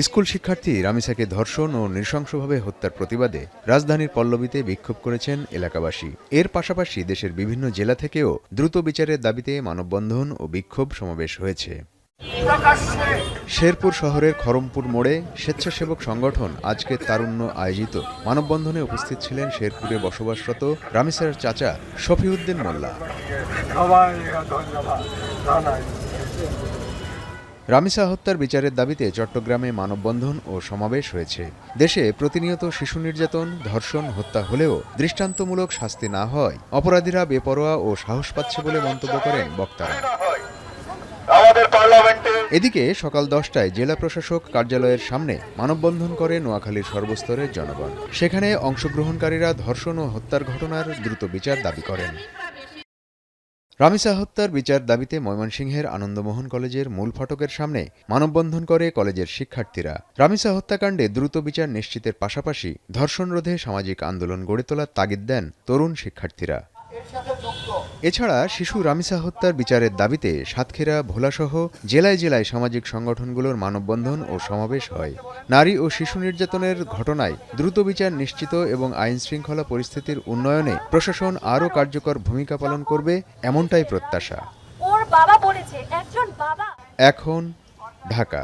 School শিক্ষার্থী রামিসাকে ধর্ষণ ও নৃশংসভাবে হত্যার প্রতিবাদে রাজধানীর পল্লবীতে বিক্ষোভ করেছেন এলাকাবাসী। এর পাশাপাশি দেশের বিভিন্ন জেলা থেকেও দ্রুত বিচারের দাবিতে মানববন্ধন ও বিক্ষোভ সমাবেশ হয়েছে। শেরপুর শহরের খরমপুর মোড়ে স্বেচ্ছাসেবক সংগঠন আজকের তারুণ্য আয়োজিত মানববন্ধনে উপস্থিত ছিলেন শেরপুরে বসবাসরত রামিসার চাচা শফিউদ্দিন মোল্লা। রামিসা হত্যার বিচারের দাবিতে চট্টগ্রামে মানববন্ধন ও সমাবেশ হয়েছে। দেশে প্রতিনিয়ত শিশু নির্যাতন, ধর্ষণ, হত্যা হলেও দৃষ্টান্তমূলক শাস্তি না হওয়ায় অপরাধীরা বেপরোয়া ও সাহস পাচ্ছে বলে মন্তব্য করেন বক্তারা। এদিকে সকাল 10টায় জেলা প্রশাসক কার্যালয়ের সামনে মানববন্ধন করে নোয়াখালীর সর্বস্তরের জনগণ। সেখানে অংশগ্রহণকারীরা ধর্ষণ ও হত্যার ঘটনার দ্রুত বিচার দাবি করেন। রামিসা হত্যার বিচার দাবিতে ময়মনসিংহের আনন্দমোহন কলেজের মূল ফটকের সামনে মানববন্ধন করে কলেজের শিক্ষার্থীরা। রামিসা হত্যাকাণ্ডে দ্রুত বিচার নিশ্চিতের পাশাপাশি ধর্ষণ রোধে সামাজিক আন্দোলন গড়ে তোলার তাগিদ দেন তরুণ শিক্ষার্থীরা। এছাড়া শিশু রামিসা হত্যার বিচারের দাবিতে সাতক্ষীরা, ভোলাসহ জেলায় জেলায় সামাজিক সংগঠনগুলোর মানববন্ধন ও সমাবেশ হয়। নারী ও শিশু নির্যাতনের ঘটনায় দ্রুত বিচার নিশ্চিত এবং আইনশৃঙ্খলা পরিস্থিতির উন্নয়নে প্রশাসন আরও কার্যকর ভূমিকা পালন করবে, এমনটাই প্রত্যাশা। এখন ঢাকা।